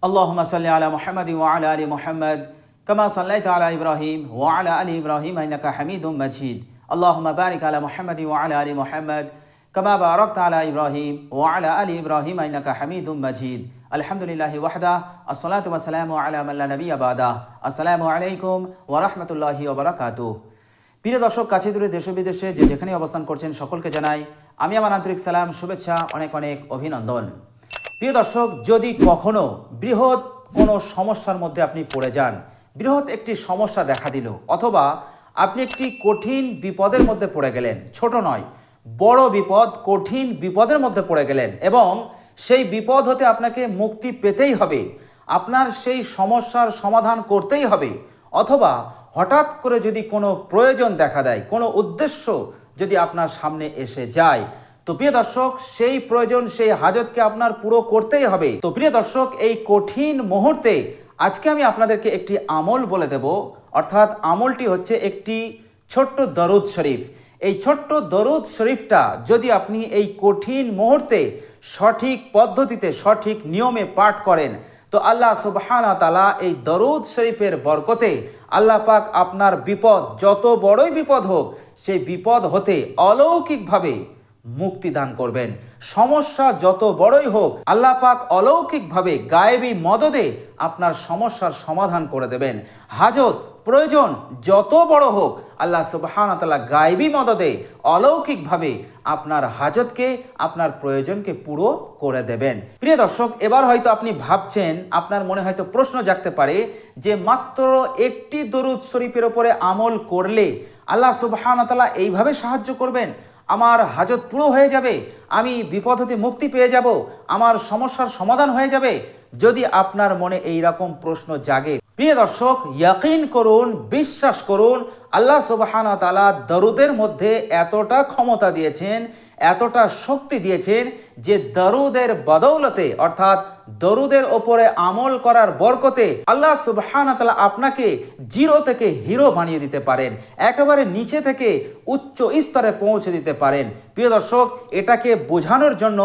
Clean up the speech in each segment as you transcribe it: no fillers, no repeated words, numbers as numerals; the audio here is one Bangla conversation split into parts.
আল্লাহুম্মা সাল্লি আলা মুহাম্মাদ ওয়া আলা আলি মুহাম্মাদ কামা সাল্লাইতা আলা ইব্রাহিম ওয়া আলা আলি ইব্রাহিম ইন্নাকা হামিদুম মাজিদ। আল্লাহুম্মা বারিক আলা মুহাম্মাদ ওয়া আলা আলি মুহাম্মাদ কামা বারাকতা আলা ইব্রাহিম ওয়া আলা আলি ইব্রাহিম ইন্নাকা হামিদুম মাজিদ। আলহামদুলিল্লাহি ওয়াহদা আসসালাতু ওয়াসসালামু আলা মান লা নাবিয়্যা বাদা। আসসালামু আলাইকুম ওয়া রাহমাতুল্লাহি ওয়া বারাকাতুহু। প্রিয় দর্শক, কাছে দূরে দেশ বিদেশে যে যেখানে অবস্থান করছেন সকলকে জানাই আমি আমার আন্তরিক সালাম, শুভেচ্ছা, অনেক অনেক অভিনন্দন। প্রিয় দর্শক, যদি কখনো বৃহৎ কোনো সমস্যার মধ্যে আপনি পড়ে যান, বৃহৎ একটি সমস্যা দেখা দিল, অথবা আপনি একটি কঠিন বিপদের মধ্যে পড়ে গেলেন, ছোট নয় বড় বিপদ, কঠিন বিপদের মধ্যে পড়ে গেলেন এবং সেই বিপদ হতে আপনাকে মুক্তি পেতেই হবে, আপনার সেই সমস্যার সমাধান করতেই হবে, অথবা হঠাৎ করে যদি কোনো প্রয়োজন দেখা দেয়, কোনো উদ্দেশ্য যদি আপনার সামনে এসে যায়, তো প্রিয় দর্শক সেই প্রয়োজন, সেই হাজতকে আপনার পুরো করতেই হবে। তো প্রিয় দর্শক, এই কঠিন মুহূর্তে আজকে আমি আপনাদেরকে একটি আমল বলে দেব, অর্থাৎ আমলটি হচ্ছে একটি ছোট্ট দরুদ শরীফ। এই ছোট্ট দরুদ শরীফটা যদি আপনি এই কঠিন মুহূর্তে সঠিক পদ্ধতিতে, সঠিক নিয়মে পাঠ করেন, তো আল্লাহ সুবহানাহু ওয়া তাআলা এই দরুদ শরীফের বরকতে আল্লাহ পাক আপনার বিপদ, যত বড়ই বিপদ হোক, সেই বিপদ হতে অলৌকিকভাবে মুক্তি দান করবেন। সমস্যা যত বড়ই হোক, আল্লাহ পাক অলৌকিকভাবে গায়েবী মদদে আপনার সমস্যার সমাধান করে দেবেন। হাজত, প্রয়োজন যত বড় হোক, আল্লাহ সুবহানাহু ওয়া তাআলা গায়েবী মদদে অলৌকিকভাবে আপনার হাজতকে, আপনার প্রয়োজনকে পুরো করে দেবেন। প্রিয় দর্শক, এবার হয়তো আপনি ভাবছেন, আপনার মনে হয়তো প্রশ্ন জাগতে পারে যে মাত্র একটি দরুদ শরীফের উপরে আমল করলে আল্লাহ সুবহানাহু ওয়া তাআলা এইভাবে সাহায্য করবেন, আমার হাজত পুরো হয়ে যাবে, আমি বিপদ হতে মুক্তি পেয়ে যাব, আমার সমস্যার সমাধান হয়ে যাবে? যদি আপনার মনে এই রকম প্রশ্ন জাগে, প্রিয় দর্শক, ইয়াকিন করুন, বিশ্বাস করুন, আল্লাহ সুবহানাহু ওয়া তাআলা দরুদের মধ্যে এতটা ক্ষমতা দিয়েছেন, এতটা শক্তি দিয়েছেন যে দরুদের বদৌলতে, অর্থাৎ দরুদের ওপরে আমল করার বরকতে আল্লাহ সুবহানাহু ওয়া তাআলা আপনাকে জিরো থেকে হিরো বানিয়ে দিতে পারেন, একেবারে নিচে থেকে উচ্চ স্তরে পৌঁছে দিতে পারেন। প্রিয় দর্শক, এটাকে বোঝানোর জন্য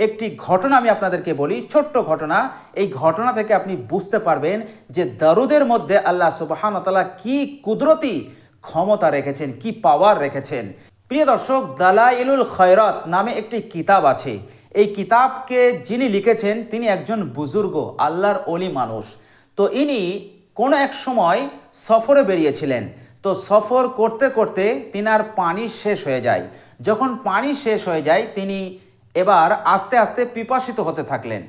একটি ঘটনা আমি আপনাদেরকে বলি, ছোট্ট ঘটনা। এই ঘটনা থেকে আপনি বুঝতে পারবেন যে দরুদের মধ্যে আল্লাহ সুবহানাহু ওয়া তাআলা কি কুদরতি ক্ষমতা রেখেছেন, কি পাওয়ার রেখেছেন। প্রিয় দর্শক, দালাইলুল খয়রাত নামে একটি কিতাব আছে। এই কিতাবকে যিনি লিখেছেন তিনি একজন বুজুর্গ আল্লাহর ওলি মানুষ। তো ইনি কোনো এক সময় সফরে বেরিয়েছিলেন। তো সফর করতে করতে তিনার পানি শেষ হয়ে যায়। যখন পানি শেষ হয়ে যায়, তিনি এবার আস্তে আস্তে পিপাসিত হতে থাকলেন।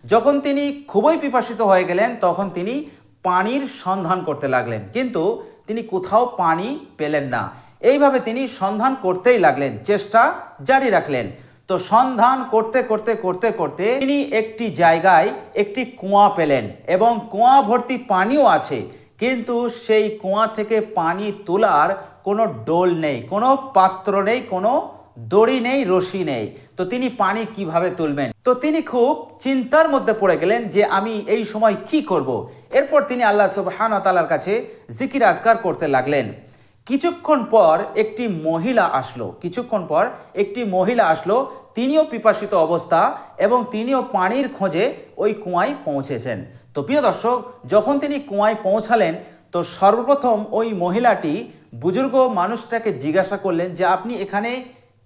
যখন তিনি খুবই পিপাসিত হয়ে গেলেন, তখন তিনি পানির সন্ধান করতে লাগলেন, কিন্তু তিনি কোথাও পানি পেলেন না। এইভাবে তিনি সন্ধান করতেই লাগলেন, চেষ্টা জারি রাখলেন। তো সন্ধান করতে করতে করতে করতে তিনি একটি জায়গায় একটি কুয়া পেলেন এবং কুয়া ভর্তি পানিও আছে, কিন্তু সেই কুয়া থেকে পানি তোলার কোনো ডোল নেই, কোনো পাত্র নেই, কোনো দড়ি নেই, রশি নেই। তো তিনি পানি কিভাবে তুলবেন? তো তিনি খুব চিন্তার মধ্যে পড়ে গেলেন যে আমি এই সময় কি করব। এরপর তিনি আল্লাহ সুবহানাহু ওয়া তাআলার কাছে জিকির আজকার করতে লাগলেন। কিছুক্ষণ পর একটি মহিলা আসলো, তিনিও পিপাসিত অবস্থা এবং তিনিও পানির খোঁজে ওই কুয়ায় পৌঁছেছেন। তো প্রিয় দর্শক, যখন তিনি কুয়ায় পৌঁছালেন, তো সর্বপ্রথম ওই মহিলাটি বুজুর্গ মানুষটাকে জিজ্ঞাসা করলেন যে আপনি এখানে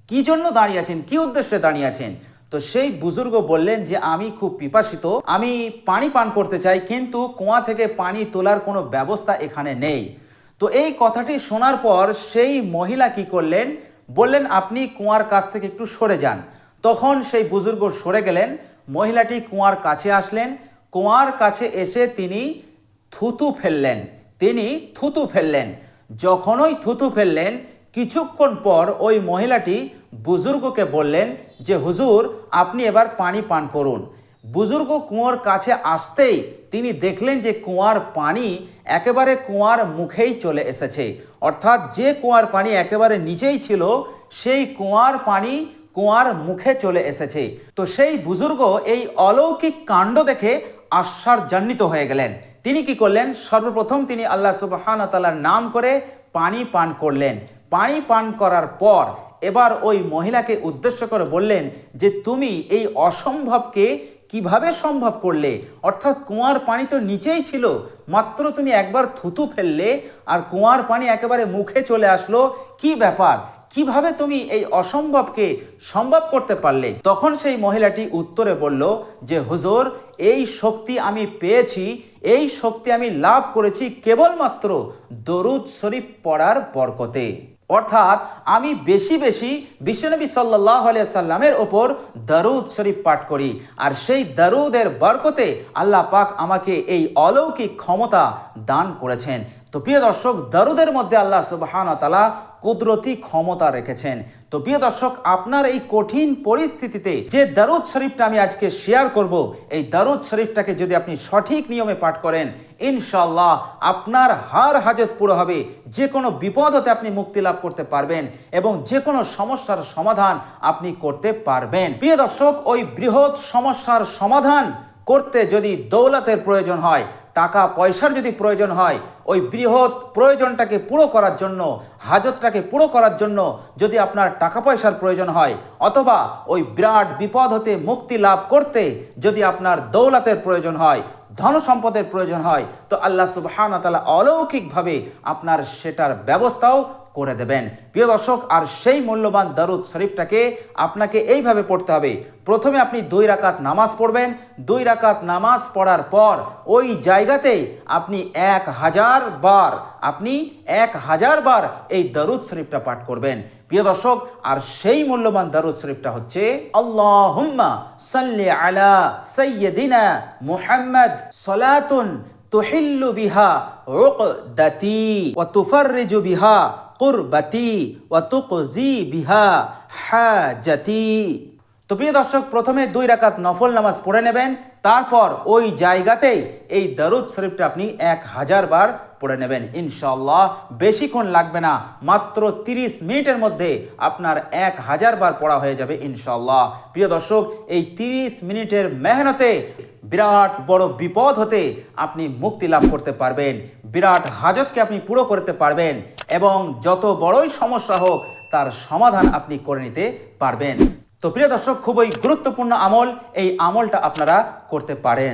কি জন্য দাঁড়িয়ে আছেন, কি উদ্দেশ্যে দাঁড়িয়ে আছেন? তো সেই বুজুর্গ বললেন যে আমি খুব পিপাসিত, আমি পানি পান করতে চাই, কিন্তু কুয়া থেকে পানি তোলার কোনো ব্যবস্থা এখানে নেই। তো এই কথাটি শোনার পর সেই মহিলা কি করলেন, বললেন আপনি কুয়ার কাছ থেকে একটু সরে যান। তখন সেই বুজুর্গ সরে গেলেন, মহিলাটি কুয়ার কাছে আসলেন। কুয়ার কাছে এসে তিনি থুতু ফেললেন। যখন ওই থুতু ফেললেন, কিছুক্ষণ পর ওই মহিলাটি বুজুর্গকে বললেন যে হুজুর, আপনি এবার পানি পান করুন। বুজুর্গ কুয়ার কাছে আসতেই তিনি দেখলেন যে কুয়ার পানি একেবারে কুয়ার মুখেই চলে এসেছে, অর্থাৎ যে কুয়ার পানি একেবারে নিচেই ছিল, সেই কুয়ার পানি কুয়ার মুখে চলে এসেছে। তো সেই বুজুর্গ এই অলৌকিক কাণ্ড দেখে আশ্চর্যান্বিত হয়ে গেলেন। তিনি কি করলেন, সর্বপ্রথম তিনি আল্লাহ সুবহানাহু ওয়া তাআলার নাম করে পানি পান করলেন। পানি পান করার পর এবার ওই মহিলাকে উদ্দেশ্য করে বললেন যে তুমি এই অসম্ভবকে কিভাবে সম্ভব করলে? অর্থাৎ কুয়ার পানি তো নিচেই ছিল, মাত্র তুমি একবার থুতু ফেললে আর কুয়ার পানি একেবারে মুখে চলে আসলো। কি ব্যাপার, কিভাবে তুমি এই অসম্ভবকে সম্ভব করতে পারলে? তখন সেই মহিলাটি উত্তরে বলল যে হুজুর, এই শক্তি আমি পেয়েছি, এই শক্তি আমি লাভ করেছি কেবলমাত্র দরুদ শরীফ পড়ার বরকতে। অর্থাৎ আমি বেশি বেশি বিশ্বনবী সাল্লাল্লাহু আলাইহি সাল্লামের ওপর দরুদ শরীফ পাঠ করি, আর সেই দরুদের বরকতে আল্লাহ পাক আমাকে এই অলৌকিক ক্ষমতা দান করেছেন। তো প্রিয় দর্শক, দরুদের মধ্যে আল্লাহ সুবহানাহু ওয়া তাআলা কুদরতি ক্ষমতা রেখেছেন। তো প্রিয় দর্শক, আপনার এই কঠিন পরিস্থিতিতে যে দরুদ শরীফটা আমি আজকে শেয়ার করব, এই দরুদ শরীফটাকে যদি আপনি সঠিক নিয়মে পাঠ করেন, ইনশাআল্লাহ আপনার হার হাজত পুরো হবে, যে কোনো বিপদ হতে আপনি মুক্তি লাভ করতে পারবেন এবং যে কোনো সমস্যার সমাধান আপনি করতে পারবেন। প্রিয় দর্শক, ওই বৃহৎ সমস্যার সমাধান করতে যদি দৌলতের প্রয়োজন হয়, টাকা পয়সার যদি প্রয়োজন হয়, ওই বৃহৎ প্রয়োজনটাকে পুরো করার জন্য, হাজতটাকে পুরো করার জন্য যদি আপনার টাকা পয়সার প্রয়োজন হয়, অথবা ওই বিরাট বিপদ হতে মুক্তি লাভ করতে যদি আপনার দৌলতের প্রয়োজন হয়, ধন সম্পদের প্রয়োজন হয়, তো আল্লাহ সুবহানাহু ওয়া তাআলা অলৌকিকভাবে আপনার সেটার ব্যবস্থাও করে দেবেন। প্রিয় দর্শক, আর সেই মূল্যবান দরুদ শরীফটাকে আপনাকে এইভাবে পড়তে হবে। প্রথমে আপনি 2 রাকাত নামাজ পড়বেন। 2 রাকাত নামাজ পড়ার পর ওই জায়গাতেই আপনি 1000 বার এই দরুদ শরীফটা পাঠ করবেন। প্রিয় দর্শক, আর সেই মূল্যবান দরুদ শরীফটা হচ্ছে আল্লাহুম্মা সাল্লি আলা সাইয়্যিদিনা মুহাম্মদ সালাতুন তুহিল্লু বিহা উকদাতি ওয়া তুফাররিজু বিহা কুরবাতি ওয়া তুকজি বিহা হাজাতি। তো প্রিয় দর্শক, প্রথমে 2 রাকাত নফল নামাজ পড়ে নেবেন, তারপর ওই জায়গাতেই এই দরুদ শরীফটা আপনি 1000 বার পড়ে নেবেন। ইনশাআল্লাহ বেশিক্ষণ লাগবে না, মাত্র 30 মিনিটের মধ্যে আপনার 1000 বার পড়া হয়ে যাবে ইনশাআল্লাহ। প্রিয় দর্শক, এই 30 মিনিটের মেহনতে বিরাট বড় বিপদ হতে আপনি মুক্তি লাভ করতে পারবেন, বিরাট হাজতকে আপনি পুরো করতে পারবেন এবং যত বড়ই সমস্যা হোক তার সমাধান আপনি করে নিতে পারবেন। তো প্রিয় দর্শক, খুবই গুরুত্বপূর্ণ আমল, এই আমলটা আপনারা করতে পারেন।